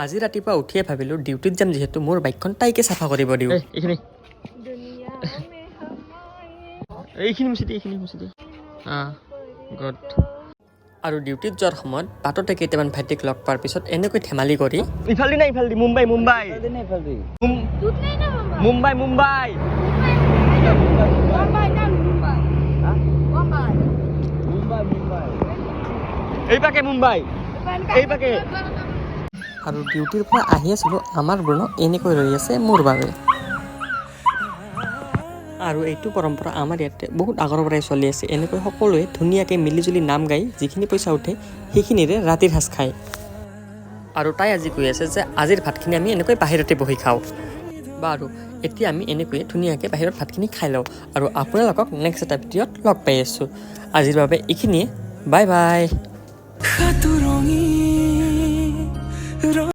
আজি ৰাতিপুৱা উঠিয়ে ভাবিলোঁ ডিউটিত যাম যিহেতু মোৰ বাইকখন তাইকে চাফা কৰিব দিওঁ। এইখিনি মুচি দিয়ে গুড। আৰু ডিউটিত যোৱাৰ সময়ত বাটতে কেইটামান ভাইটিক লগ পোৱাৰ পিছত এনেকৈ ধেমালি কৰি ইফালদি মুম্বাই এইপাকে আৰু ডিউটিৰ পৰা আহি আছিলোঁ আমাৰ ব্ৰণ এনেকৈ ৰৈ আছে মোৰ বাবে। আৰু এইটো পৰম্পৰা আমাৰ ইয়াতে বহুত আগৰ পৰাই চলি আছে। এনেকৈ সকলোৱে ধুনীয়াকৈ মিলিজুলি নাম গাই যিখিনি পইচা উঠে সেইখিনিৰে ৰাতিৰ সাঁজ খায়। আৰু তাই আজি কৈ আছে যে আজিৰ ভাতখিনি আমি এনেকৈ বাহিৰতে বহি খাওঁ। বাৰু এতিয়া আমি এনেকৈয়ে ধুনীয়াকৈ বাহিৰত ভাতখিনি খাই লওঁ আৰু আপোনালোকক নেক্সট এটা ভিডিঅ'ত লগ পাই আছোঁ। আজিৰ বাবে এইখিনিয়ে, বাই বাই।